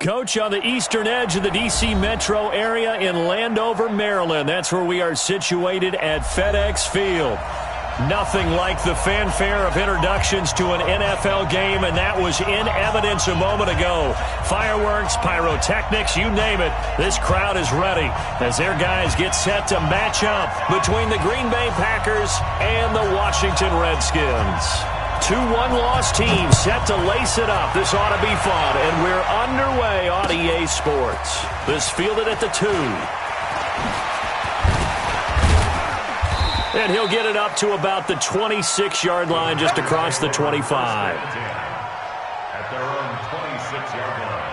Coach, on the eastern edge of the D.C. metro area in Landover, Maryland. That's where we are situated at FedEx Field. Nothing like the fanfare of introductions to an NFL game, and that was in evidence a moment ago. Fireworks, pyrotechnics, you name it. This crowd is ready as their guys get set to match up between the Green Bay Packers and the Washington Redskins. Two one-loss teams set to lace it up. This ought to be fun, and we're underway on EA Sports. This fielded at the 2. And he'll get it up to about the 26-yard line, just across the 25. At their own 26-yard line.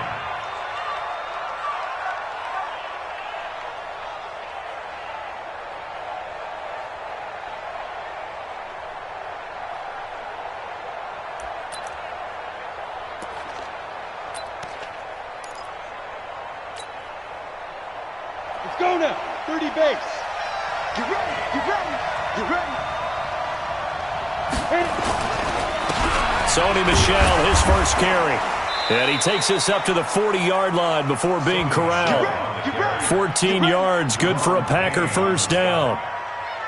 Let's go now. 30 base. Get ready. Get ready. Get ready. Sony Michel, his first carry. And he takes us up to the 40-yard line before being corralled. 14 yards, good for a Packer first down.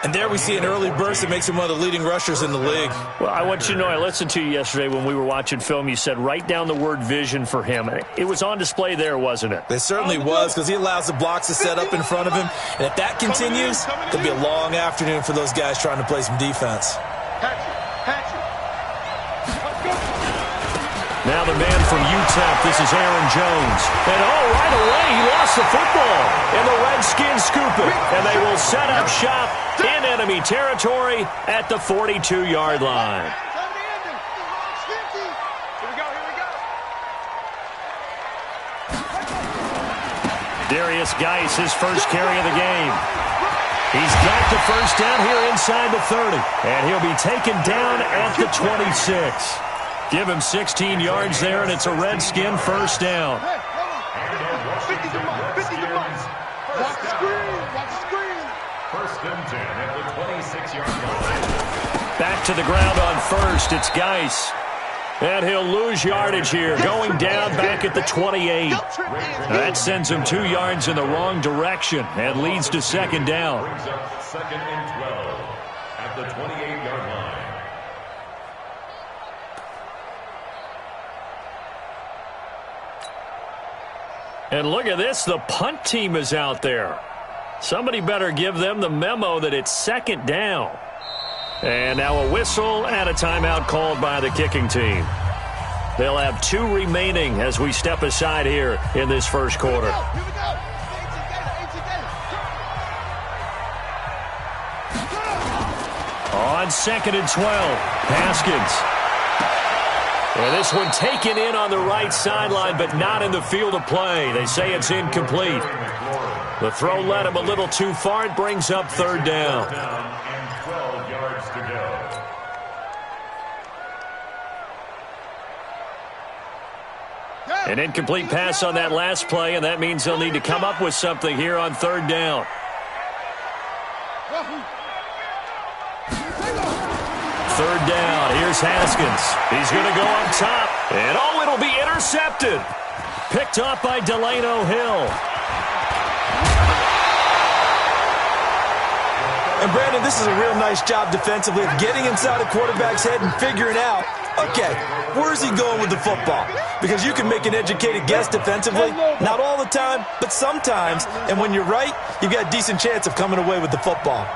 And there we see an early burst that makes him one of the leading rushers in the league. Well, I want you to know, I listened to you yesterday when we were watching film. You said write down the word vision for him. It was on display there, wasn't it? It certainly was, because he allows the blocks to set up in front of him. And if that continues, it'll be a long afternoon for those guys trying to play some defense. Now the man from UTEP, this is Aaron Jones. And right away, he lost the football. And the Redskins scoop it. And they will set up shop in enemy territory at the 42-yard line. Darius Geis, his first carry of the game. He's got the first down here inside the 30. And he'll be taken down at the 26. Give him 16 yards there, and it's a Redskin first down. First and 10 at the 26-yard line. Back to the ground on first. It's Geis. And he'll lose yardage here, going down back at the 28. That sends him 2 yards in the wrong direction and leads to second down. Brings up second and 12 at the 28-yard line. And look at this, the punt team is out there. Somebody better give them the memo that it's second down. And now a whistle and a timeout called by the kicking team. They'll have 2 remaining as we step aside here in this first quarter. On second and 12, Haskins. And this one taken in on the right sideline, but not in the field of play. They say it's incomplete. The throw led him a little too far. It brings up third down. And 12 yards to go. An incomplete pass on that last play, and that means they'll need to come up with something here on third down. Third down, here's Haskins. He's going to go up top, and it'll be intercepted. Picked up by Delano Hill. And Brandon, this is a real nice job defensively of getting inside a quarterback's head and figuring out, okay, where's he going with the football? Because you can make an educated guess defensively, not all the time, but sometimes. And when you're right, you've got a decent chance of coming away with the football.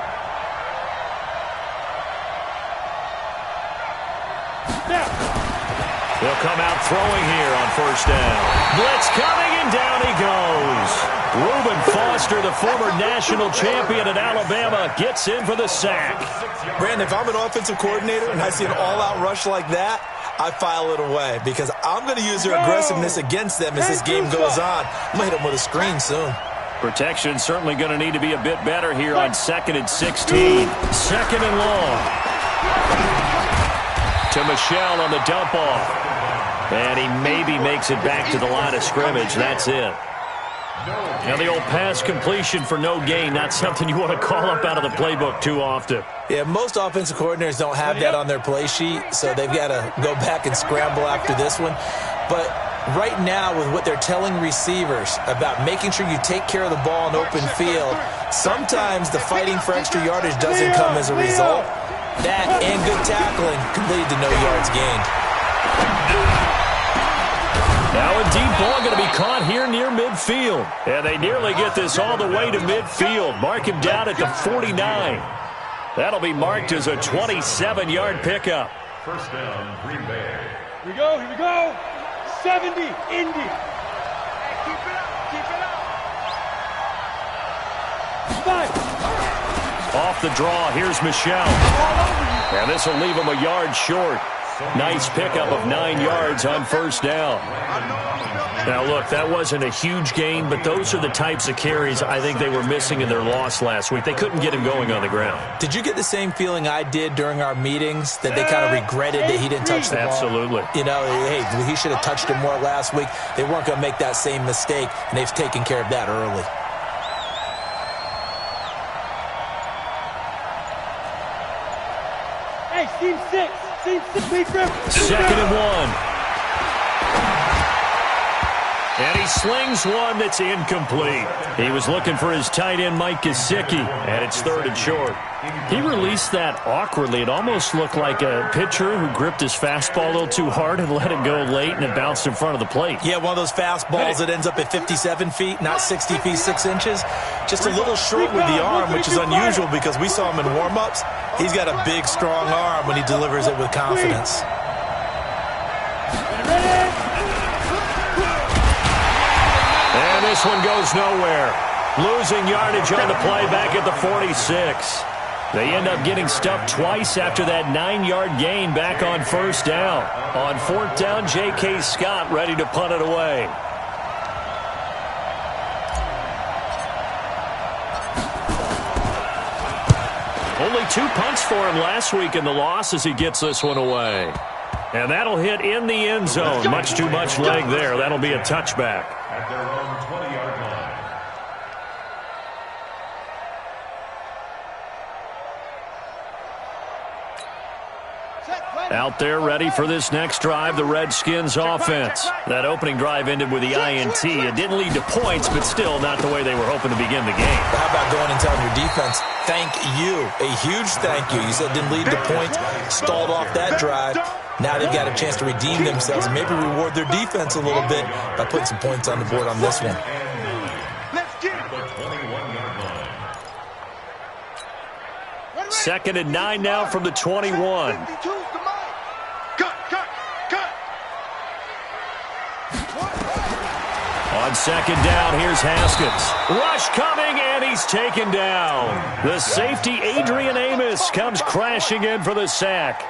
They'll come out throwing here on first down. Blitz coming, and down he goes. Reuben Foster, the former national champion at Alabama, gets in for the sack. Brandon, if I'm an offensive coordinator and I see an all-out rush like that, I file it away because I'm going to use their aggressiveness against them as this game goes on. I'm going to hit them with a screen soon. Protection certainly going to need to be a bit better here on second and 16. Second and long. To Michel on the dump off. And he maybe makes it back to the line of scrimmage. That's it. Now the old pass completion for no gain, not something you want to call up out of the playbook too often. Yeah, most offensive coordinators don't have that on their play sheet, so they've got to go back and scramble after this one. But Right now, with what they're telling receivers about making sure you take care of the ball in open field, sometimes the fighting for extra yardage doesn't come as a result. That and good tackling can lead to no yards gained. Now a deep ball going to be caught here near midfield. And they nearly get this all the way to midfield. Mark him down at the 49. That'll be marked as a 27-yard pickup. First down, Green Bay. Here we go, here we go. 70, Indy. Hey, keep it up, keep it up. 5. Off the draw, here's Michelle. And this will leave him a yard short. Nice pickup of 9 yards on first down. Now, look, that wasn't a huge gain, but those are the types of carries I think they were missing in their loss last week. They couldn't get him going on the ground. Did you get the same feeling I did during our meetings, that they kind of regretted that he didn't touch the ball? Absolutely. You know, hey, he should have touched it more last week. They weren't going to make that same mistake, and they've taken care of that early. Hey, team 6. Second and 1. And he slings one that's incomplete. He was looking for his tight end, Mike Gesicki, and it's third and short. He released that awkwardly. It almost looked like a pitcher who gripped his fastball a little too hard and let it go late, and it bounced in front of the plate. Yeah, one of those fastballs that ends up at 57 feet, not 60 feet, 6 inches. Just a little short with the arm, which is unusual because we saw him in warm-ups. He's got a big, strong arm when he delivers it with confidence. And this one goes nowhere. Losing yardage on the play back at the 46. They end up getting stuffed twice after that 9-yard gain back on first down. On fourth down, J.K. Scott ready to punt it away. Only 2 punts for him last week in the loss as he gets this one away. And that'll hit in the end zone. Much too much leg there. That'll be a touchback. At their own 20-yard line. Out there ready for this next drive, the Redskins offense. That opening drive ended with the INT. It didn't lead to points, but still not the way they were hoping to begin the game. How about going and telling your defense, thank you, a huge thank you. You said it didn't lead to points, stalled off that drive. Now they've got a chance to redeem themselves and maybe reward their defense a little bit by putting some points on the board on this one. Second and 9 now from the 21. On second down, here's Haskins. Rush coming, and he's taken down. The safety, Adrian Amos, comes crashing in for the sack.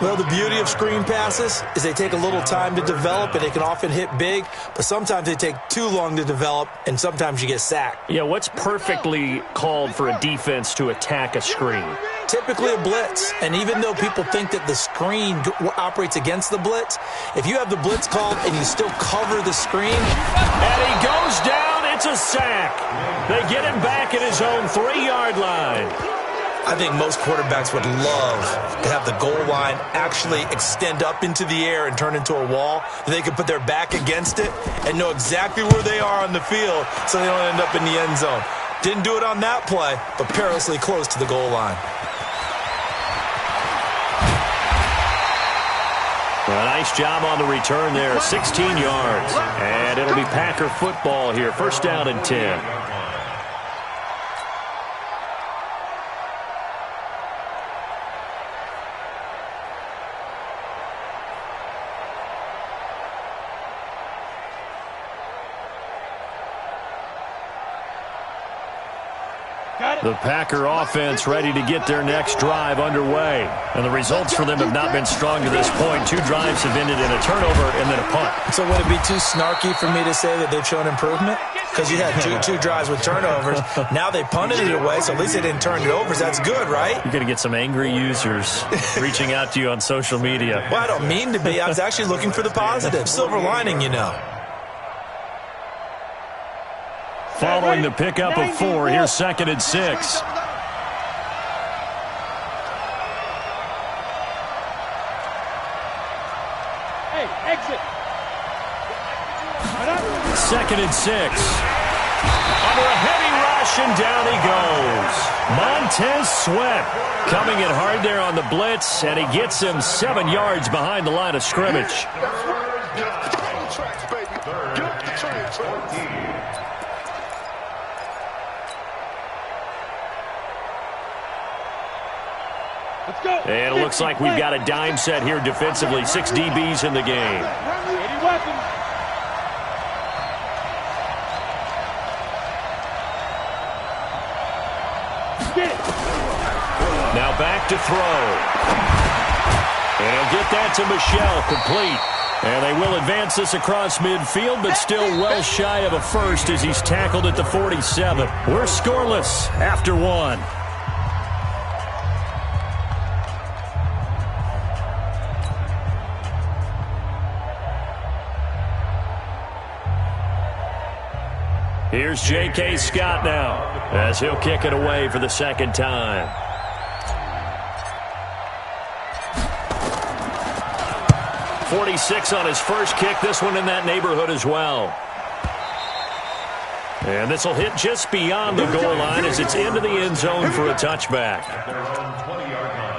Well, the beauty of screen passes is they take a little time to develop, and they can often hit big, but sometimes they take too long to develop, and sometimes you get sacked. Yeah, what's perfectly called for a defense to attack a screen? Typically a blitz, and even though people think that the screen operates against the blitz, if you have the blitz called and you still cover the screen, and he goes down, it's a sack. They get him back at his own 3-yard line. I think most quarterbacks would love to have the goal line actually extend up into the air and turn into a wall. They could put their back against it and know exactly where they are on the field so they don't end up in the end zone. Didn't do it on that play, but perilously close to the goal line. Well, nice job on the return there, 16 yards. And it'll be Packer football here, first down and 10. The Packer offense ready to get their next drive underway. And the results for them have not been strong to this point. 2 drives have ended in a turnover and then a punt. So would it be too snarky for me to say that they've shown improvement? Because you had two drives with turnovers. Now they punted it away, so at least they didn't turn it over. So that's good, right? You're going to get some angry users reaching out to you on social media. Well, I don't mean to be. I was actually looking for the positive. Silver lining, you know. Following the pickup of 4, here's second and 6. Hey, exit. 2nd and 6. Under a heavy rush, and down he goes. Montez Sweat coming in hard there on the blitz, and he gets him 7 yards behind the line of scrimmage. And it looks like we've got a dime set here defensively. 6 DBs in the game. Now back to throw. And he'll get that to Michel, complete. And they will advance this across midfield, but still well shy of a first as he's tackled at the 47. We're scoreless after 1. Here's J.K. Scott now as he'll kick it away for the 2nd time. .46 on his first kick. This one in that neighborhood as well. And this will hit just beyond the goal line as it's into the end zone for a touchback. At their own 20-yard line.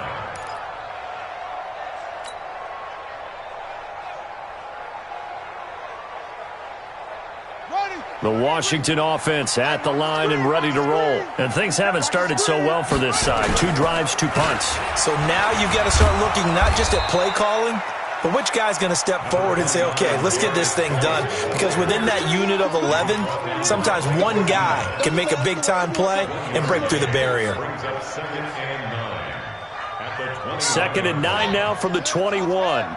The Washington offense at the line and ready to roll. And things haven't started so well for this side. 2 drives, 2 punts. So now you've got to start looking not just at play calling, but which guy's going to step forward and say, okay, let's get this thing done. Because within that unit of 11, sometimes one guy can make a big-time play and break through the barrier. 2nd and 9 now from the 21.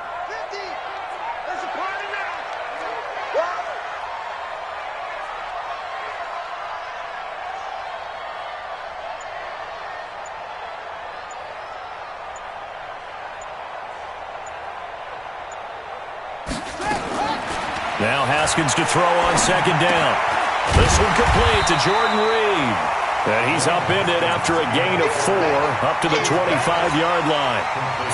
Now Haskins to throw on 2nd down. This one complete to Jordan Reed. And he's upended after a gain of 4 up to the 25-yard line.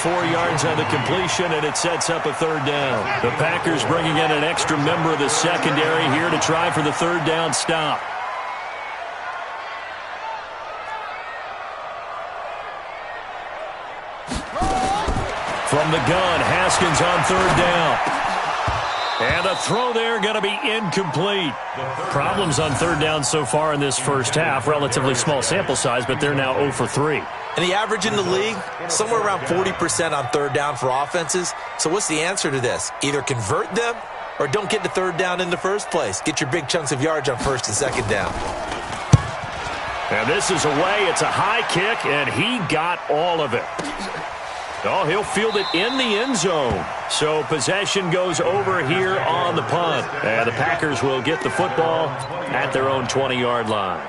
4 yards on the completion, and it sets up a 3rd down. The Packers bringing in an extra member of the secondary here to try for the 3rd down stop. From the gun, Haskins on 3rd down. And a throw there going to be incomplete. Problems on 3rd down so far in this first half. Relatively small sample size, but they're now 0 for 3. And the average in the league, somewhere around 40% on 3rd down for offenses. So what's the answer to this? Either convert them or don't get to 3rd down in the first place. Get your big chunks of yards on 1st and 2nd down. And this is away. It's a high kick, and he got all of it. Oh, he'll field it in the end zone. So possession goes over here on the punt. And the Packers will get the football at their own 20-yard line.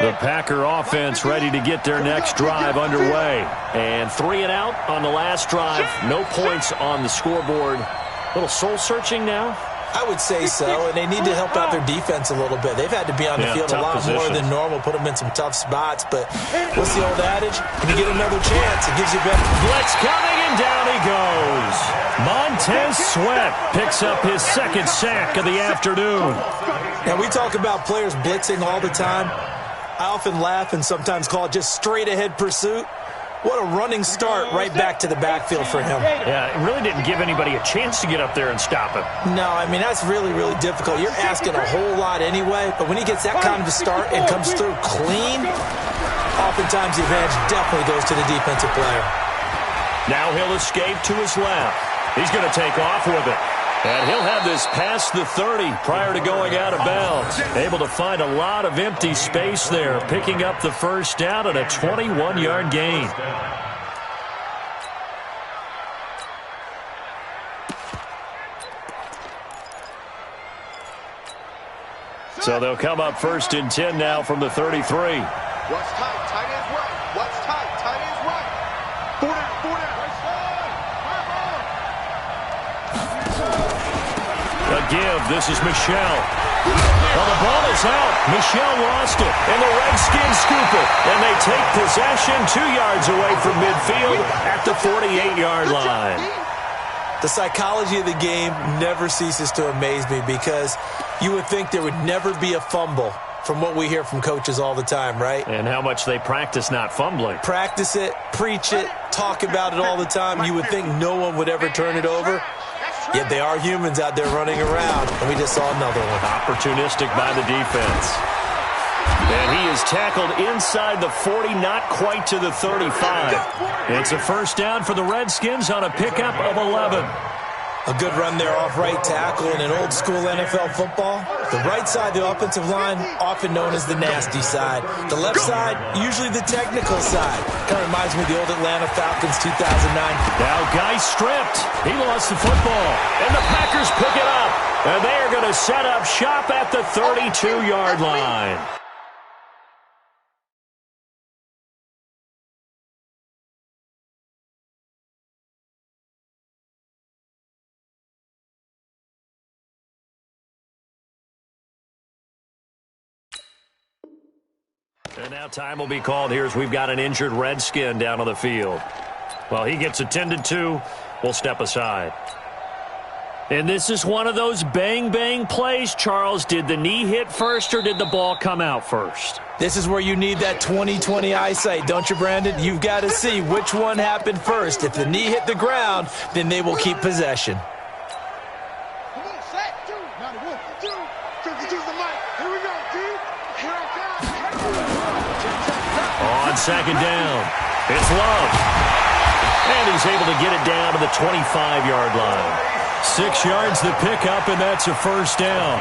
The Packer offense ready to get their next drive underway. And 3 and out on the last drive. No points on the scoreboard. A little soul-searching now. I would say so, and they need to help out their defense a little bit. They've had to be on the field a lot more than normal, put them in some tough spots. But what's the old adage? When you get another chance, it gives you better. Blitz coming, and down he goes. Montez Sweat picks up his 2nd sack of the afternoon. Now, we talk about players blitzing all the time. I often laugh and sometimes call it just straight-ahead pursuit. What a running start right back to the backfield for him. Yeah, it really didn't give anybody a chance to get up there and stop him. No, I mean, that's really, really difficult. You're asking a whole lot anyway, but when he gets that kind of a start and comes through clean, oftentimes the advantage definitely goes to the defensive player. Now he'll escape to his left. He's going to take off with it. And he'll have this past the 30 prior to going out of bounds. Able to find a lot of empty space there, picking up the 1st down and a 21-yard gain. So they'll come up 1st and 10 now from the 33. What's tight? Tight ends right. What's tight? Tight ends right. 4 down. 4 down. Give. This is Michel. Well, the ball is out. Michel lost it, and the Redskins scoop it. And they take possession 2 yards away from midfield at the 48-yard line. The psychology of the game never ceases to amaze me because you would think there would never be a fumble from what we hear from coaches all the time, right? And how much they practice not fumbling. Practice it, preach it, talk about it all the time. You would think no one would ever turn it over. Yet they are humans out there running around, and we just saw another one. Opportunistic by the defense. And he is tackled inside the 40, not quite to the 35. It's a first down for the Redskins on a pickup of 11. A good run there off right tackle in an old-school NFL football. The right side, the offensive line, often known as the nasty side. The left side, usually the technical side. Kind of reminds me of the old Atlanta Falcons 2009. Now Guy stripped. He lost the football. And the Packers pick it up. And they are going to set up shop at the 32-yard line. And now time will be called here as we've got an injured Redskin down on the field. Well, he gets attended to. We'll step aside. And this is one of those bang-bang plays, Charles. Did the knee hit first or did the ball come out first? This is where you need that 20/20 eyesight, don't you, Brandon? You've got to see which one happened first. If the knee hit the ground, then they will keep possession. On second down, it's Love. And he's able to get it down to the 25-yard line. 6 yards the pickup, and that's a first down.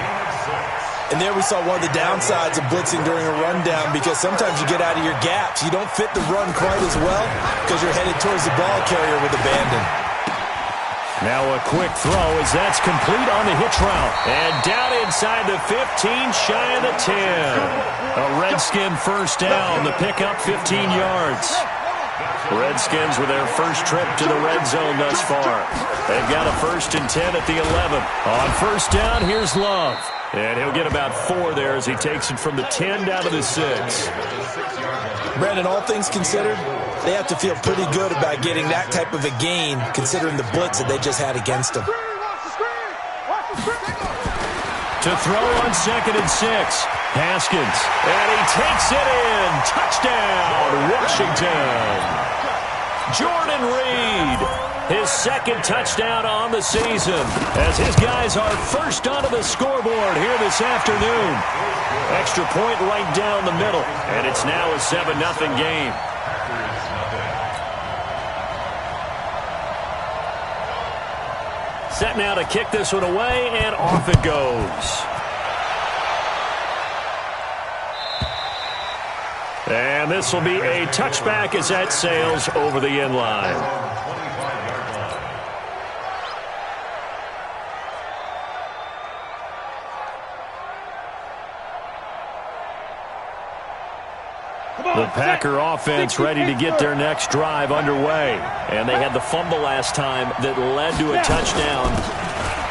And there we saw one of the downsides of blitzing during a rundown because sometimes you get out of your gaps. You don't fit the run quite as well because you're headed towards the ball carrier with abandon. Now a quick throw as that's complete on the hitch route. And down inside the 15, shy of the 10. A Redskin first down. The pickup 15 yards. Redskins with their first trip to the red zone thus far. They've got a 1st and 10 at the 11. On first down, here's Love. And he'll get about 4 there as he takes it from the 10 down to the 6. Brandon, all things considered, they have to feel pretty good about getting that type of a gain considering the blitz that they just had against them. To throw on 2nd and 6. Haskins. And he takes it in. Touchdown, Washington. Jordan Reed, his 2nd touchdown on the season as his guys are first onto the scoreboard here this afternoon. Extra point right down the middle, and it's now a 7-0 game. Set now to kick this one away, and off it goes. And this will be a touchback as that sails over the end line. The Packer offense ready to get their next drive underway. And they had the fumble last time that led to a touchdown.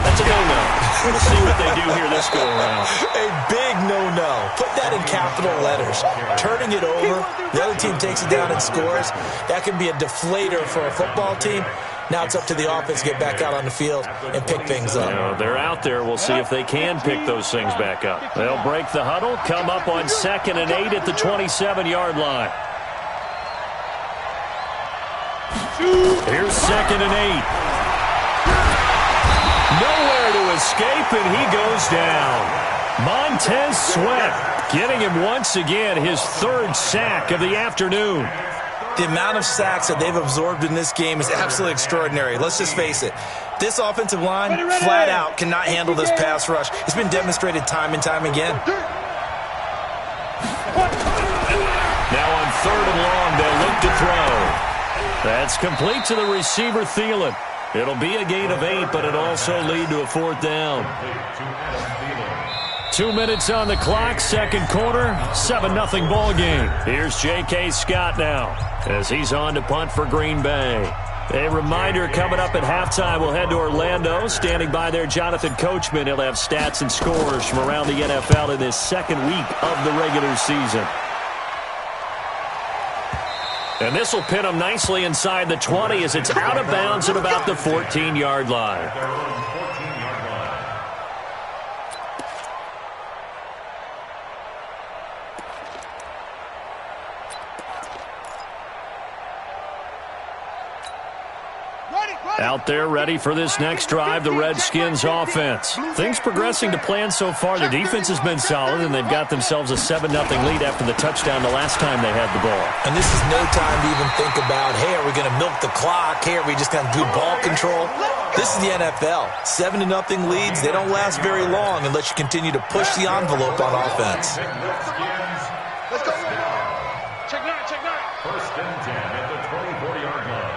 That's a no-no. We'll see what they do here this go-around. A big no-no. Put that in capital letters. Turning it over, the other team takes it down and scores. That can be a deflator for a football team. Now it's up to the offense to get back out on the field and pick things up. They're out there. We'll see if they can pick those things back up. They'll break the huddle, come up on 2nd and 8 at the 27-yard line. Here's 2nd and 8. Nowhere to escape, and he goes down. Montez Sweat getting him once again his 3rd sack of the afternoon. The amount of sacks that they've absorbed in this game is absolutely extraordinary. Let's just face it. This offensive line, flat out, cannot handle this pass rush. It's been demonstrated time and time again. Now on 3rd and long, they'll look to throw. That's complete to the receiver, Thielen. It'll be a gain of 8, but it'll also lead to a 4th down. 2 minutes on the clock, 2nd quarter, 7-0 ball game. Here's J.K. Scott now as he's on to punt for Green Bay. A reminder coming up at halftime, we'll head to Orlando. Standing by there, Jonathan Coachman. He'll have stats and scores from around the NFL in this 2nd week of the regular season. And this will pin them nicely inside the 20 as it's out of bounds at about the 14-yard line. Out there ready for this next drive, the Redskins offense. Things progressing to plan so far. Their defense has been solid, and they've got themselves a 7-0 lead after the touchdown the last time they had the ball. And this is no time to even think about, hey, are we going to milk the clock? Hey, are we just going to do ball control? This is the NFL. 7-0 leads, they don't last very long unless you continue to push the envelope on offense. Let's go. Check nine. First and 10 at the 24-yard line.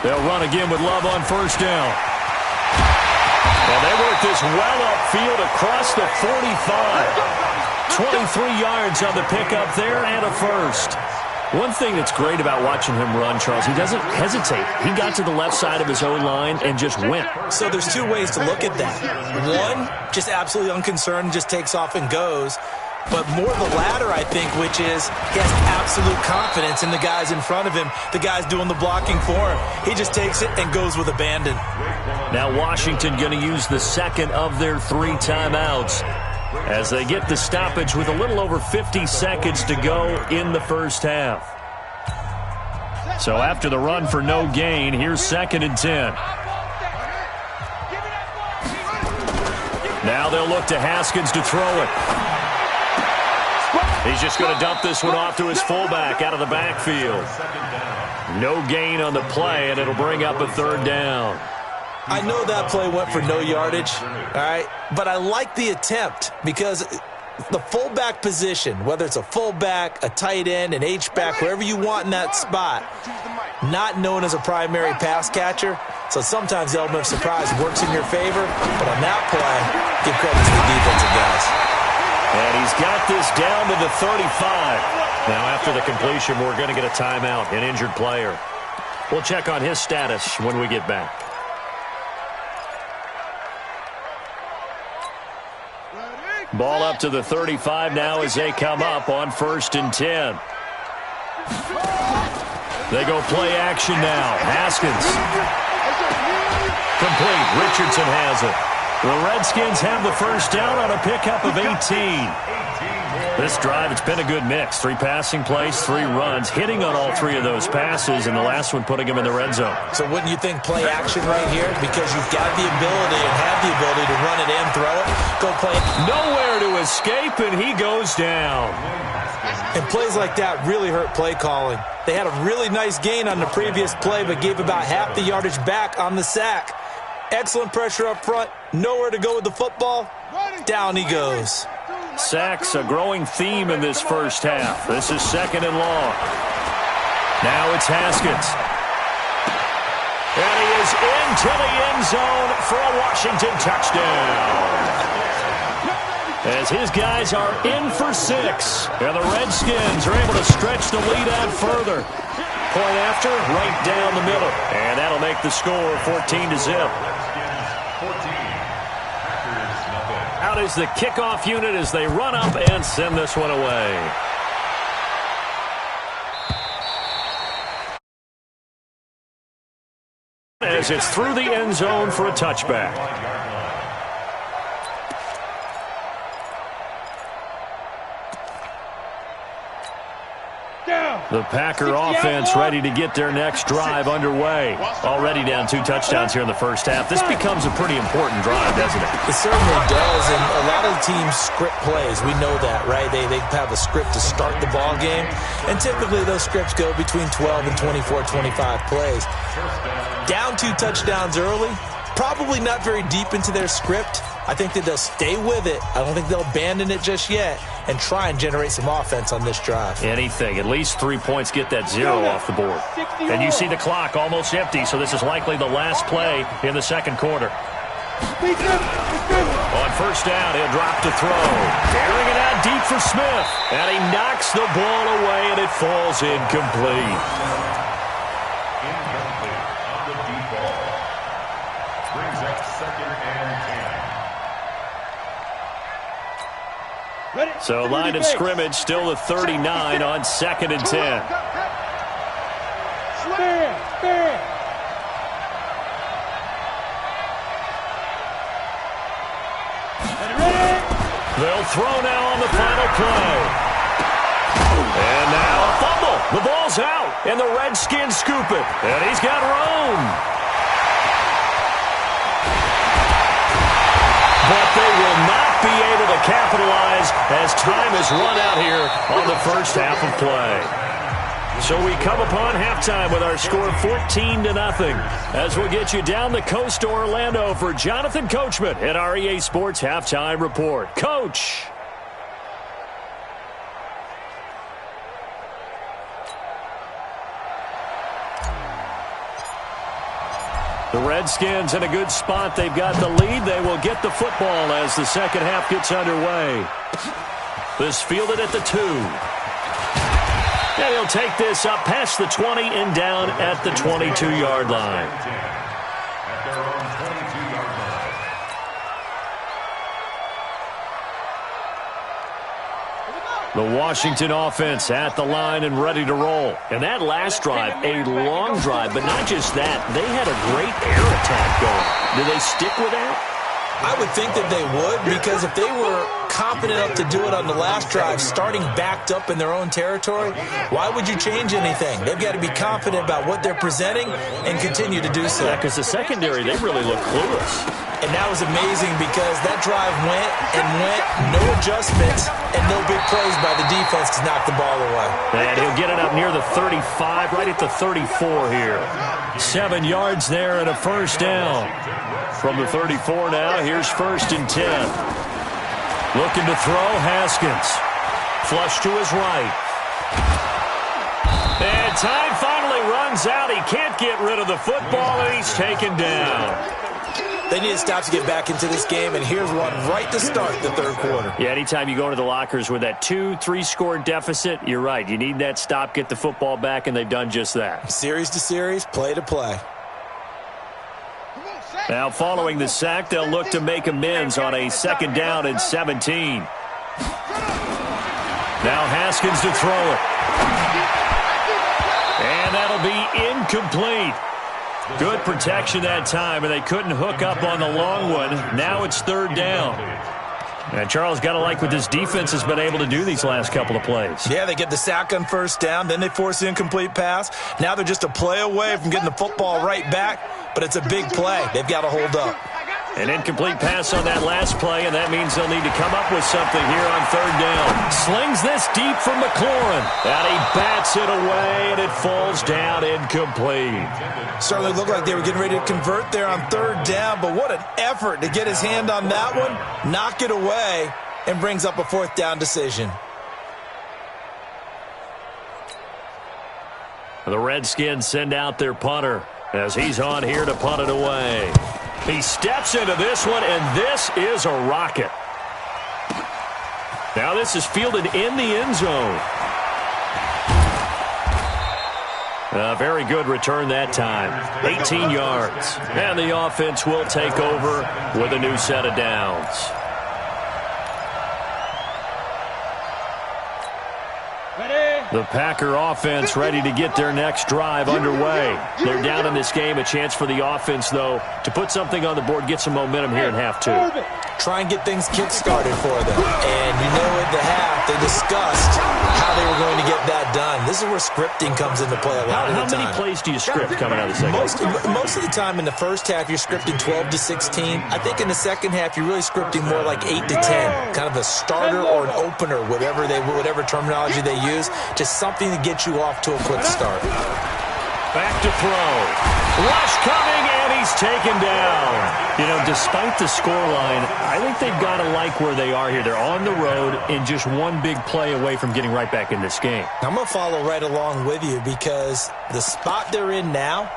They'll run again with Love on first down. And they work this well upfield across the 45. 23 yards on the pickup there and a first. One thing that's great about watching him run, Charles, he doesn't hesitate. He got to the left side of his own line and just went. So there's two ways to look at that. One, just absolutely unconcerned, just takes off and goes. But more the latter, I think, which is he has absolute confidence in the guys in front of him, the guys doing the blocking for him. He just takes it and goes with abandon. Now Washington going to use the second of their 3 timeouts as they get the stoppage with a little over 50 seconds to go in the first half. So after the run for no gain, here's 2nd and 10. Now they'll look to Haskins to throw it. He's just going to dump this one off to his fullback out of the backfield. No gain on the play, and it'll bring up a 3rd down. I know that play went for no yardage, all right, but I like the attempt because the fullback position, whether it's a fullback, a tight end, an H-back, wherever you want in that spot, not known as a primary pass catcher, so sometimes the element of surprise works in your favor, but on that play, give credit to the defensive guys. And he's got this down to the 35. Now after the completion, we're going to get a timeout, an injured player. We'll check on his status when we get back. Ball up to the 35 now as they come up on 1st and 10. They go play action now. Haskins. Complete. Richardson has it. The Redskins have the first down on a pickup of 18. This drive, it's been a good mix. 3 passing plays, 3 runs, hitting on all 3 of those passes, and the last one putting him in the red zone. So wouldn't you think play action right here? Because you've got the ability and have the ability to run it in, throw it, go play it. Nowhere to escape, and he goes down. And plays like that really hurt play calling. They had a really nice gain on the previous play, but gave about half the yardage back on the sack. Excellent pressure up front. Nowhere to go with the football. Down he goes. Sacks, a growing theme in this first half. This is 2nd and long. Now it's Haskins. And he is into the end zone for a Washington touchdown. As his guys are in for 6. And the Redskins are able to stretch the lead out further. Point after, right down the middle. And that'll make the score 14-0. Out is the kickoff unit as they run up and send this one away. As it's through the end zone for a touchback. The Packer offense ready to get their next drive underway. Already down 2 touchdowns here in the first half. This becomes a pretty important drive, doesn't it? It certainly does, and a lot of the teams script plays. We know that, right? They have a script to start the ball game, and typically those scripts go between 12 and 24, 25 plays. Down 2 touchdowns early, probably not very deep into their script. I think that they'll stay with it. I don't think they'll abandon it just yet and try and generate some offense on this drive. Anything. At least 3 points get that 0 off the board. And you see the clock almost empty, so this is likely the last play in the second quarter. On first down, he'll drop to throw. Carrying it out deep for Smith. And he knocks the ball away, and it falls incomplete. On the deep ball. Brings up 2nd and 10. So line of scrimmage still the 39 on 2nd and 10. They'll throw now on the final play. And now a fumble. The ball's out, and the Redskins scoop it. And he's got room. But they will not be able to capitalize as time has run out here on the first half of play. So we come upon halftime with our score 14-0 as we'll get you down the coast to Orlando for Jonathan Coachman at our EA Sports Halftime Report. Coach. The Redskins in a good spot. They've got the lead. They will get the football as the second half gets underway. This fielded at the 2. And he'll take this up past the 20 and down at the 22-yard line. The Washington offense at the line and ready to roll. And that last drive, a long drive, but not just that. They had a great air attack going. Do they stick with that? I would think that they would, because if they were confident enough to do it on the last drive, starting backed up in their own territory, why would you change anything? They've got to be confident about what they're presenting and continue to do so. Yeah, because the secondary, they really look clueless. And that was amazing because that drive went and went, no adjustments, and no big plays by the defense to knock the ball away. And he'll get it up near the 35, right at the 34 here. 7 yards there and a first down. From the 34 now, here's 1st and 10. Looking to throw, Haskins. Flush to his right. And time finally runs out. He can't get rid of the football, and he's taken down. They need to stop to get back into this game, and here's one right to start the third quarter. Yeah, anytime you go into the lockers with that 2-3 score deficit, you're right. You need that stop, get the football back, and they've done just that. Series to series, play to play. Now, following the sack, they'll look to make amends on a 2nd down and 17. Now Haskins to throw it. And that'll be incomplete. Good protection that time, and they couldn't hook up on the long one. Now it's 3rd down. And Charles, got to like what this defense has been able to do these last couple of plays. Yeah, they get the sack on 1st down, then they force the incomplete pass. Now they're just a play away from getting the football right back, but it's a big play. They've got to hold up. An incomplete pass on that last play, and that means they'll need to come up with something here on 3rd down. Slings this deep from McLaurin, and he bats it away, and it falls down incomplete. Certainly looked like they were getting ready to convert there on 3rd down, but what an effort to get his hand on that one, knock it away, and brings up a 4th down decision. The Redskins send out their punter as he's on here to punt it away. He steps into this one, and this is a rocket. Now this is fielded in the end zone. A very good return that time. 18 yards. And the offense will take over with a new set of downs. The Packer offense ready to get their next drive underway. They're down in this game. A chance for the offense, though, to put something on the board, get some momentum here in half 2. Try and get things kick-started for them. And you know at the half, they discussed how they were going to get that done. This is where scripting comes into play a lot of the time. How many plays do you script coming out of the second half? Most of the time in the first half, you're scripting 12 to 16. I think in the second half, you're really scripting more like 8 to 10. Kind of a starter or an opener, whatever terminology they use. Just something to get you off to a quick start. Back to throw. Rush coming, and he's taken down. You know, despite the scoreline, I think they've got to like where they are here. They're on the road and just one big play away from getting right back in this game. I'm going to follow right along with you because the spot they're in now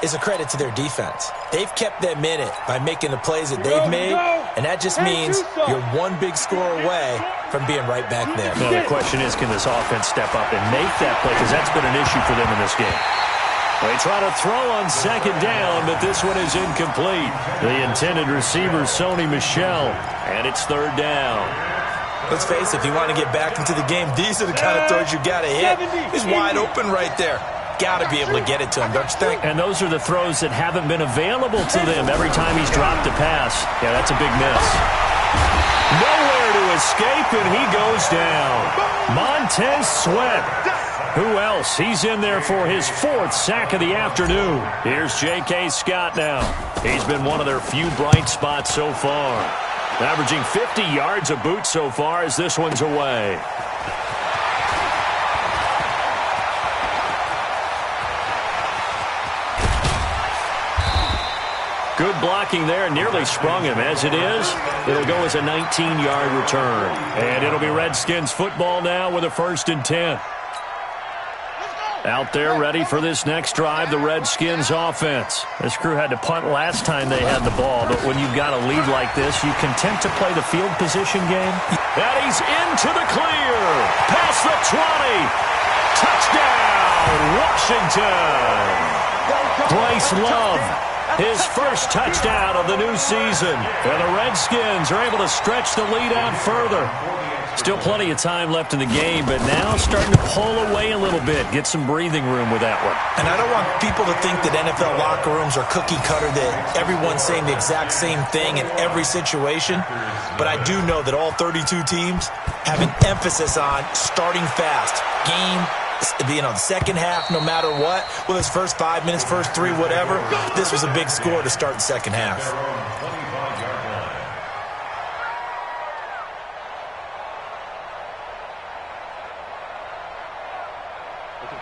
is a credit to their defense. They've kept them in it by making the plays that they've made, and that just means you're one big score away from being right back there. Now, the question is, can this offense step up and make that play? Because that's been an issue for them in this game. They try to throw on 2nd down, but this one is incomplete. The intended receiver, Sony Michel, and it's 3rd down. Let's face it, if you want to get back into the game, these are the kind of throws you got to hit. He's wide open right there. Got to be able to get it to him, don't you think? And those are the throws that haven't been available to them every time he's dropped a pass. Yeah, that's a big miss. Nowhere to escape, and he goes down. Montez Sweat. Who else? He's in there for his 4th sack of the afternoon. Here's J.K. Scott now. He's been one of their few bright spots so far. Averaging 50 yards a boot so far as this one's away. Good blocking there, nearly sprung him. As it is, it'll go as a 19-yard return. And it'll be Redskins football now with a 1st and 10. Out there ready for this next drive, the Redskins offense. This crew had to punt last time they had the ball, but when you've got a lead like this, you content to play the field position game? And he's into the clear. Past the 20. Touchdown, Washington. Bryce Love, his first touchdown of the new season. And the Redskins are able to stretch the lead out further. Still plenty of time left in the game, but now starting to pull away a little bit. Get some breathing room with that one. And I don't want people to think that NFL locker rooms are cookie cutter, that everyone's saying the exact same thing in every situation. But I do know that all 32 teams have an emphasis on starting fast. Game, the second half, no matter what, whether it's first 5 minutes, first 3, whatever, this was a big score to start the second half.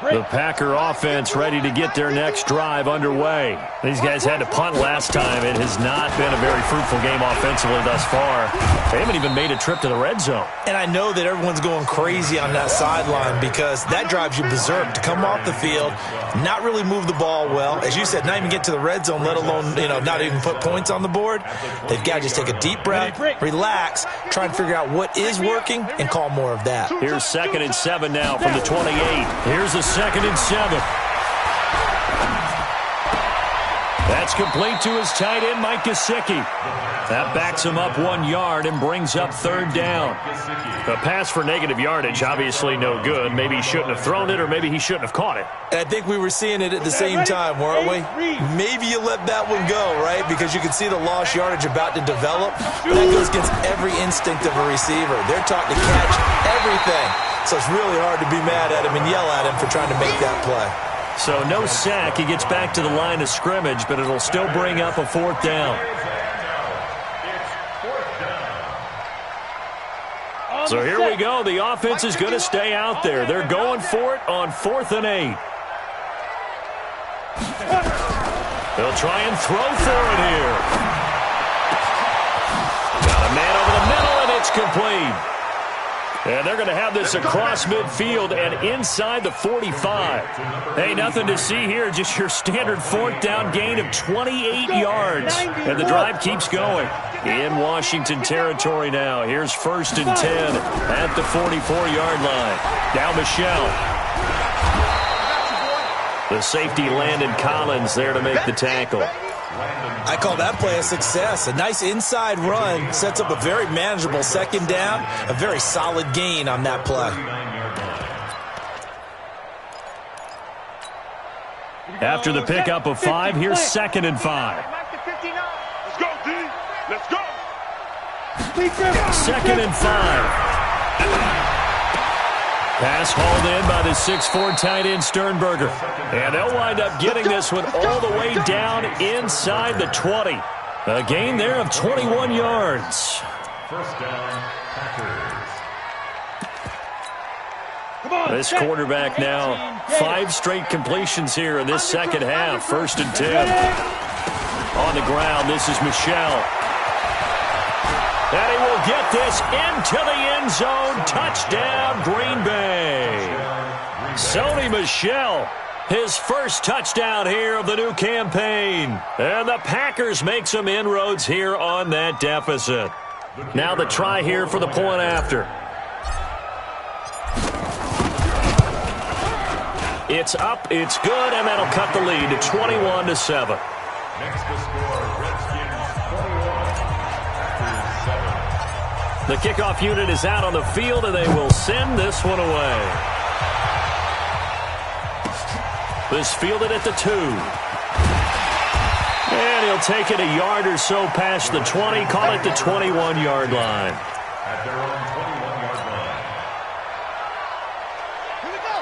The Packer offense ready to get their next drive underway. These guys had to punt last time. It has not been a very fruitful game offensively thus far. They haven't even made a trip to the red zone. And I know that everyone's going crazy on that sideline because that drives you berserk to come off the field, not really move the ball well. As you said, not even get to the red zone, let alone, not even put points on the board. They've got to just take a deep breath, relax, try and figure out what is working, and call more of that. Here's 2nd and 7 now from the 28. Here's a 2nd and 7. That's complete to his tight end, Mike Gesicki. That backs him up 1 yard and brings up 3rd down. A pass for negative yardage, obviously no good. Maybe he shouldn't have thrown it, or maybe he shouldn't have caught it. And I think we were seeing it at the same time, weren't we? Maybe you let that one go, right? Because you can see the lost yardage about to develop. That goes against every instinct of a receiver. They're taught to catch everything. So it's really hard to be mad at him and yell at him for trying to make that play. So no sack. He gets back to the line of scrimmage, but it'll still bring up a 4th down. So here we go. The offense is going to stay out there. They're going for it on 4th and 8. They'll try and throw for it here. Got a man over the middle, and it's complete. And they're going to have this across midfield and inside the 45. Hey, nothing to see here. Just your standard 4th down gain of 28 yards. And the drive keeps going. In Washington territory now. Here's 1st and 10 at the 44-yard line. Now Michelle. The safety Landon Collins there to make the tackle. I call that play a success. A nice inside run sets up a very manageable 2nd down. A very solid gain on that play. After the pickup of 5, here's 2nd and 5. Let's go, D. Let's go. 2nd and 5. Pass hauled in by the 6'4" tight end Sternberger. And they'll wind up getting this one all the way down inside the 20. A gain there of 21 yards. 1st down, Packers. This quarterback now 5 straight completions here in this second half. 1st and 10. On the ground, this is Michelle. And he will get this into the end zone. Touchdown, Green Bay. Sony Michel, his first touchdown here of the new campaign. And the Packers make some inroads here on that deficit. Now the try here for the point after. It's up, it's good, and that'll cut the lead to 21-7. Next to score, Redskins 21, Packers 7. The kickoff unit is out on the field, and they will send this one away. This fielded at the 2. And he'll take it a yard or so past the 20, call it the 21-yard line. At their own 21-yard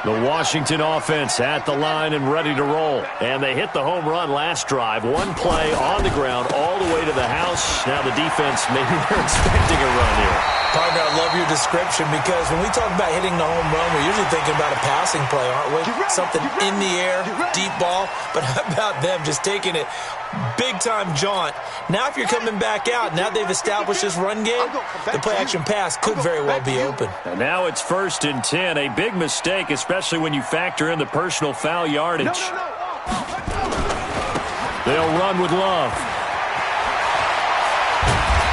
line. The Washington offense at the line and ready to roll. And they hit the home run last drive. One play on the ground all the way to the house. Now the defense, maybe they're expecting a run here. Partner, I love your description because when we talk about hitting the home run, we're usually thinking about a passing play, aren't we? Something in the air, deep ball. But how about them just taking it big-time jaunt? Now if you're coming back out, now they've established this run game, the play-action pass could very well be open. And now it's 1st and 10. A big mistake, especially when you factor in the personal foul yardage. They'll run with Love.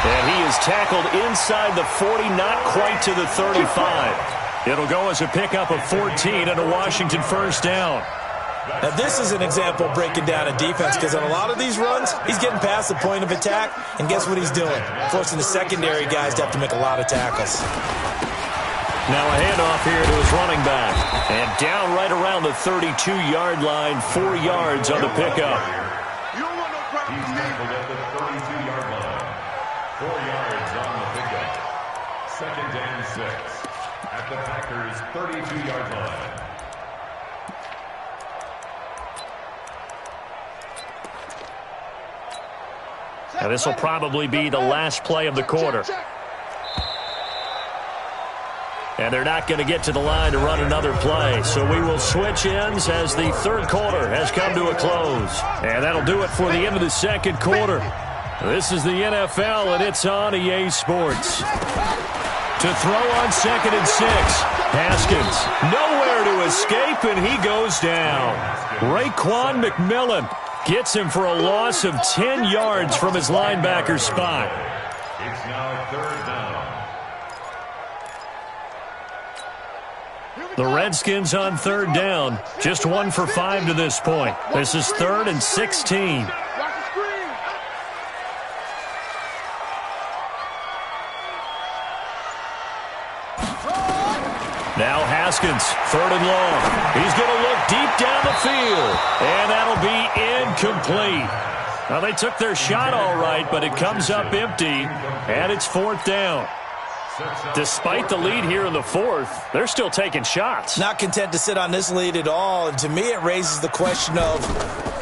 And he is tackled inside the 40, not quite to the 35. It'll go as a pickup of 14 and a Washington 1st down. Now, this is an example of breaking down a defense because on a lot of these runs, he's getting past the point of attack, and guess what he's doing? Forcing the secondary guys to have to make a lot of tackles. Now a handoff here to his running back. And down right around the 32-yard line, 4 yards on the pickup. He's tackled at the 32-yard line. 4 yards on the pickup. 2nd and 6 at the Packers' 32-yard line. Now this will probably be the last play of the quarter. And they're not going to get to the line to run another play. So we will switch ends as the 3rd quarter has come to a close. And that'll do it for the end of the 2nd quarter. This is the NFL, and it's on EA Sports. To throw on 2nd and 6. Haskins, nowhere to escape, and he goes down. Raekwon McMillan gets him for a loss of 10 yards from his linebacker spot. It's now 3rd down. The Redskins on 3rd down. Just 1 for 5 to this point. This is 3rd and 16. Now Haskins, 3rd and long. He's going to look deep down the field. And that'll be incomplete. Now they took their shot all right, but it comes up empty. And it's 4th down. Despite the lead here in the 4th, they're still taking shots. Not content to sit on this lead at all. And to me, it raises the question of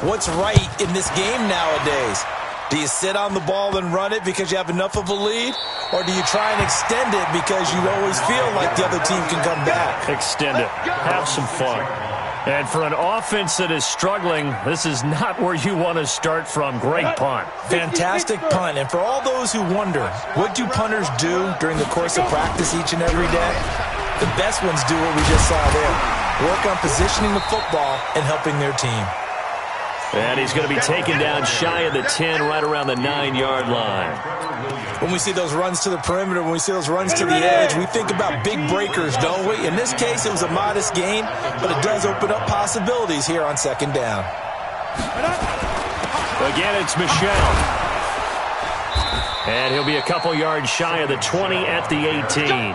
what's right in this game nowadays. Do you sit on the ball and run it because you have enough of a lead? Or do you try and extend it because you always feel like the other team can come back? Extend it. Have some fun. And for an offense that is struggling, this is not where you want to start from. Great punt. Fantastic punt. And for all those who wonder, what do punters do during the course of practice each and every day? The best ones do what we just saw there. Work on positioning the football and helping their team. And he's going to be taken down shy of the 10, right around the 9-yard line. When we see those runs to the perimeter, when we see those runs to the edge, we think about big breakers, don't we? In this case, it was a modest gain, but it does open up possibilities here on 2nd down. Again, it's Michel. And he'll be a couple yards shy of the 20 at the 18.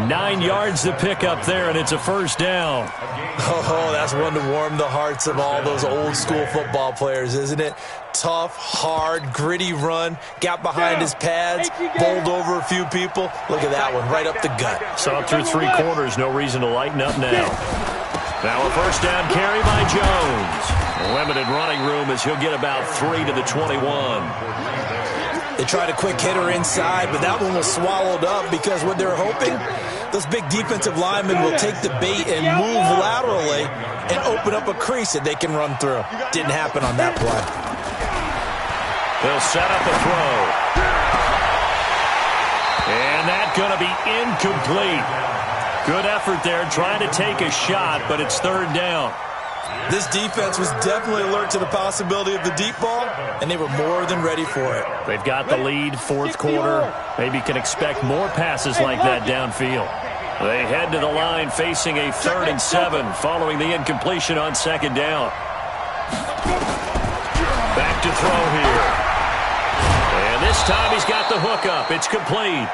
9 yards to pick up there, and it's a 1st down. Oh, that's one to warm the hearts of all those old-school football players, isn't it? Tough, hard, gritty run, got behind his pads, bowled over a few people. Look at that one, right up the gut. Saw it through 3 quarters, no reason to lighten up now. Now a 1st down carry by Jones. Limited running room as he'll get about 3 to the 21. They tried a quick hitter inside, but that one was swallowed up because what they're hoping, those big defensive linemen will take the bait and move laterally and open up a crease that they can run through. Didn't happen on that play. They'll set up a throw. And that's going to be incomplete. Good effort there trying to take a shot, but it's 3rd down. This defense was definitely alert to the possibility of the deep ball, and they were more than ready for it. They've got the lead, 4th quarter. Maybe can expect more passes like that downfield. They head to the line facing a 3rd and 7 following the incompletion on 2nd down. Back to throw here. And This time he's got the hook up. It's complete.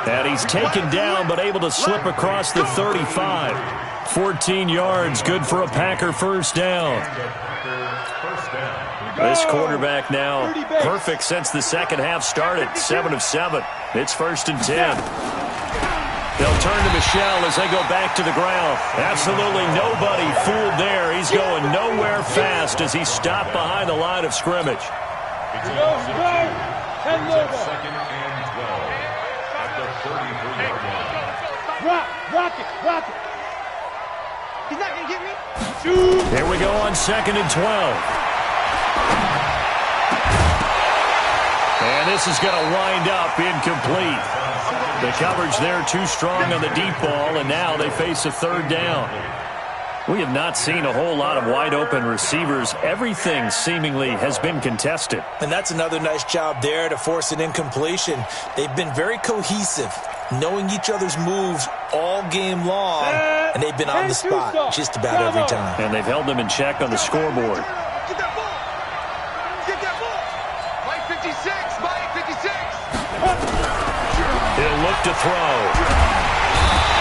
And he's taken down but able to slip across the 35. 14 yards, good for a Packer first down. This quarterback now perfect since the second half started. 7 of 7. It's 1st and 10. They'll turn to Michel as they go back to the ground. Absolutely nobody fooled there. He's going nowhere fast as he's stopped behind the line of scrimmage. Second and 12 at the 33-yard line. Rock it. He's not going to get me. Here we go on 2nd and 12. And this is going to wind up incomplete. The coverage there too strong on the deep ball, and now they face a 3rd down. We have not seen a whole lot of wide-open receivers. Everything seemingly has been contested. And that's another nice job there to force an incompletion. They've been very cohesive, knowing each other's moves all game long, and they've been on the spot just about every time. And they've held them in check on the scoreboard. Get that ball. Get that ball. Mike 56. Mike 56. He'll look to throw.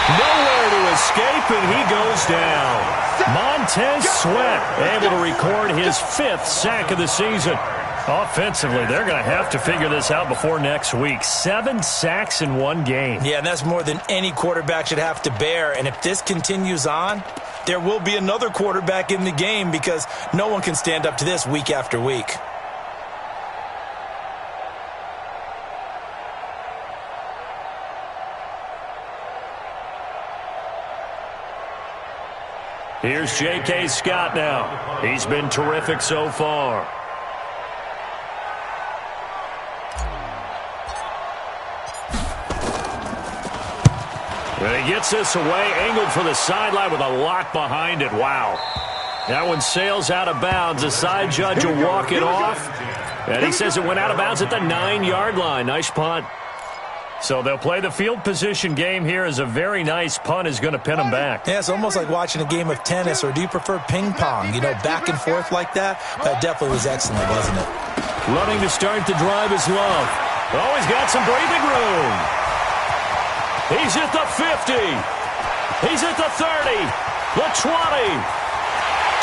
Nowhere to escape, and he goes down. Montez Sweat able to record his 5th sack of the season. Offensively, they're going to have to figure this out before next week. 7 sacks in one game. Yeah, and that's more than any quarterback should have to bear. And if this continues on, there will be another quarterback in the game because no one can stand up to this week after week. Here's J.K. Scott now. He's been terrific so far. And he gets this away, angled for the sideline with a lot behind it. Wow. That one sails out of bounds. The side judge will walk it off. And he says it went out of bounds at the 9-yard line. Nice punt. So they'll play the field position game here as a very nice punt is going to pin them back. Yeah, it's almost like watching a game of tennis, or do you prefer ping pong? You know, back and forth like that? That definitely was excellent, wasn't it? Running to start the drive is Love. Oh, he's got some breathing room. He's at the 50. He's at the 30. The 20.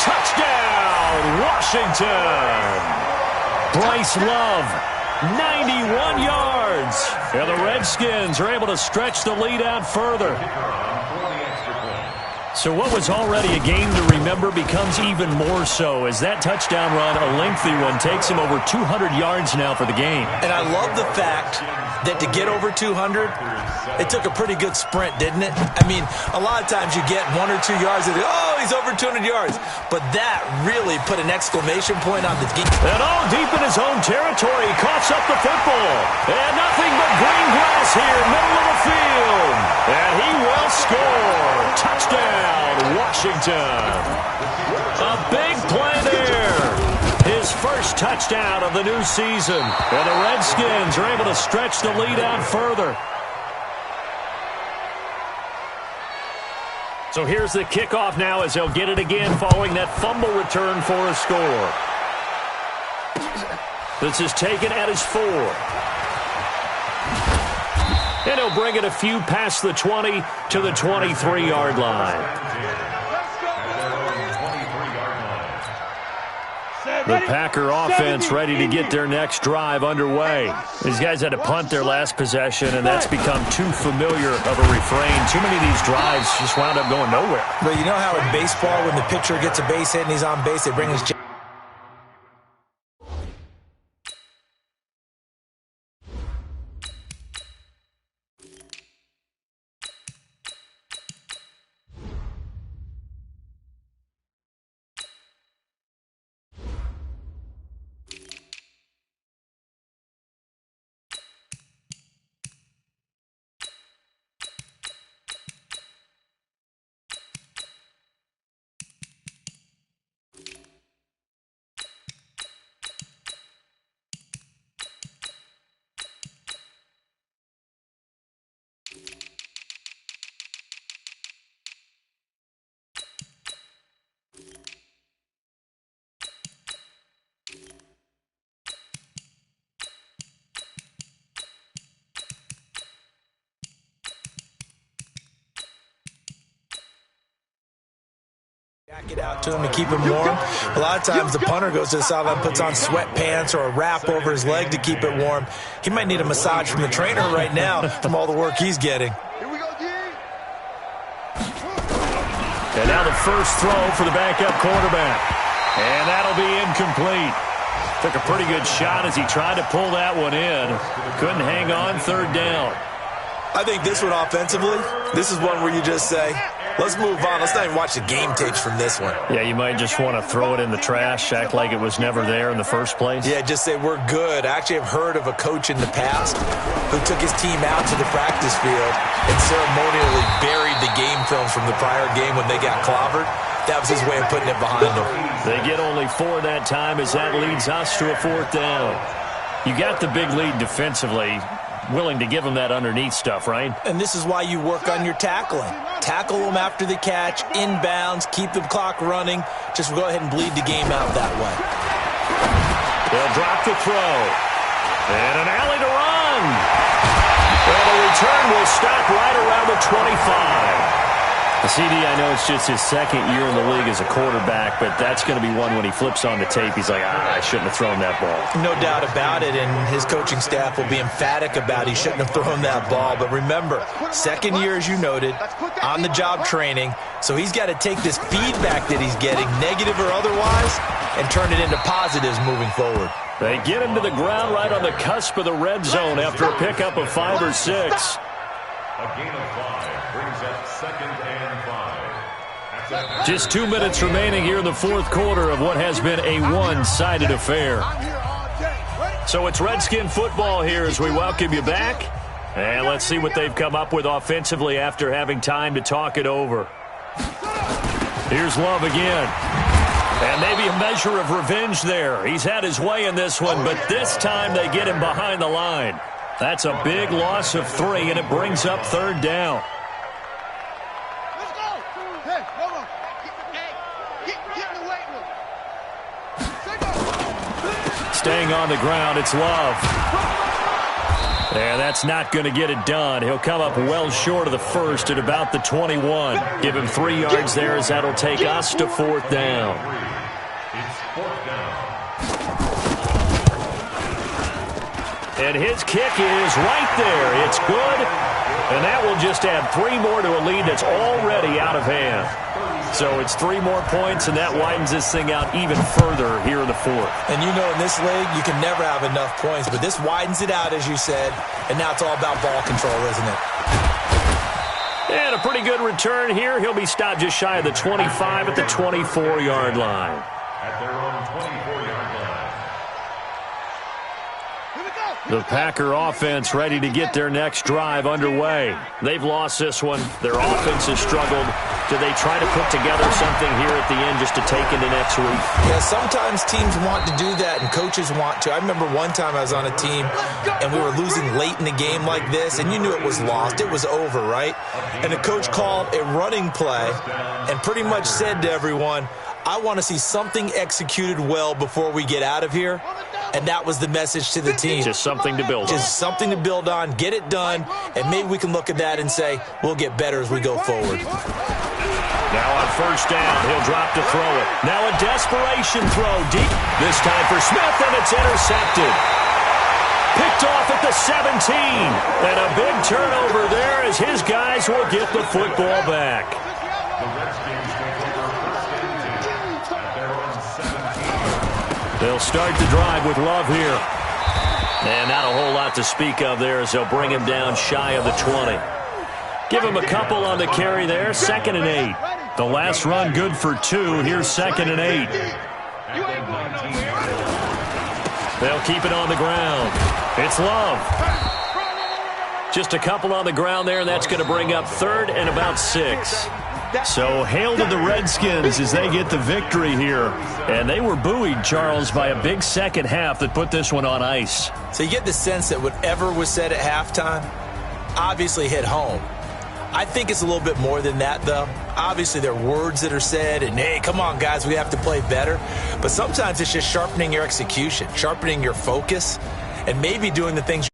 Touchdown, Washington. Bryce Love, 91 yards. And the Redskins are able to stretch the lead out further. So what was already a game to remember becomes even more so as that touchdown run, a lengthy one, takes him over 200 yards now for the game. And I love the fact that to get over 200, it took a pretty good sprint, didn't it? I mean, a lot of times you get 1 or 2 yards and oh, he's over 200 yards. But that really put an exclamation point on the game. And all deep in his own territory, he coughs up the football. And nothing but green grass here, middle of the field. And he will score. Touchdown, Washington. A big play there. His first touchdown of the new season. And the Redskins are able to stretch the lead out further. So here's the kickoff now as they'll get it again following that fumble return for a score. This is taken at his 4. And he'll bring it a few past the 20 to the 23-yard line. The Packer offense ready to get their next drive underway. These guys had to punt their last possession, and that's become too familiar of a refrain. Too many of these drives just wound up going nowhere. But you know how in baseball, when the pitcher gets a base hit and he's on base, they bring his Get out to him and keep him warm. A lot of times the punter goes to the sideline, puts on sweatpants or a wrap over his leg to keep it warm. He might need a massage from the trainer right now from all the work he's getting. And now the first throw for the backup quarterback. And that'll be incomplete. Took a pretty good shot as he tried to pull that one in. Couldn't hang on, third down. I think this one offensively, this is one where you just say, let's move on. Let's not even watch the game tapes from this one. Yeah, you might just want to throw it in the trash, act like it was never there in the first place. Yeah, just say we're good. I actually have heard of a coach in the past who took his team out to the practice field and ceremonially buried the game films from the prior game when they got clobbered. That was his way of putting it behind them. They get only 4 that time as that leads us to a 4th down. You got the big lead defensively. Willing to give them that underneath stuff, right? And this is why you work on your tackling. Tackle them after the catch, inbounds, keep the clock running. Just go ahead and bleed the game out that way. They'll drop the throw. And an alley to run. Well, the return will stop right around the 25. The CD, I know it's just his second year in the league as a quarterback, but that's going to be one when he flips on the tape. He's like, I shouldn't have thrown that ball. No doubt about it, and his coaching staff will be emphatic about he shouldn't have thrown that ball. But remember, second year, as you noted, on-the-job training, so he's got to take this feedback that he's getting, negative or otherwise, and turn it into positives moving forward. They get him to the ground right on the cusp of the red zone after a pickup of 5 or 6. A gain of 5 brings up 2nd and 5. Just 2 minutes remaining here in the 4th quarter of what has been a one-sided affair. So it's Redskin football here as we welcome you back. And let's see what they've come up with offensively after having time to talk it over. Here's Love again. And maybe a measure of revenge there. He's had his way in this one, but this time they get him behind the line. That's a big loss of 3, and it brings up 3rd down. Let's go. Hey, come on. Get in the weight room. Staying on the ground, it's Love. And that's not going to get it done. He'll come up well short of the first at about the 21. Give him 3 yards there as that'll take us to 4th down. It's 4th down. And his kick is right there. It's good. And that will just add 3 more to a lead that's already out of hand. So it's 3 more points, and that widens this thing out even further here in the 4th. And you know in this league, you can never have enough points, but this widens it out, as you said, and now it's all about ball control, isn't it? And a pretty good return here. He'll be stopped just shy of the 25 at the 24-yard line. At their own 24-yard line. The Packer offense ready to get their next drive underway. They've lost this one. Their offense has struggled. Do they try to put together something here at the end just to take into next week? Yeah, sometimes teams want to do that and coaches want to. I remember one time I was on a team and we were losing late in the game like this, and you knew it was lost. It was over, right? And the coach called a running play and pretty much said to everyone, I want to see something executed well before we get out of here. And that was the message to the team. Just something to build on. Just something to build on, get it done, and maybe we can look at that and say, we'll get better as we go forward. Now on 1st down, he'll drop to throw it. Now a desperation throw deep. This time for Smith, and it's intercepted. Picked off at the 17. And a big turnover there as his guys will get the football back. The Redskins take over 1st and 10 at their own 17. They'll start the drive with Love here. And not a whole lot to speak of there as they'll bring him down shy of the 20. Give him a couple on the carry there. 2nd and 8. The last run good for 2. Here's 2nd and 8. They'll keep it on the ground. It's Love. Just a couple on the ground there, and that's going to bring up 3rd and about 6. So hail to the Redskins as they get the victory here. And they were buoyed, Charles, by a big second half that put this one on ice. So you get the sense that whatever was said at halftime obviously hit home. I think it's a little bit more than that, though. Obviously, there are words that are said, and, hey, come on, guys, we have to play better. But sometimes it's just sharpening your execution, sharpening your focus, and maybe doing the things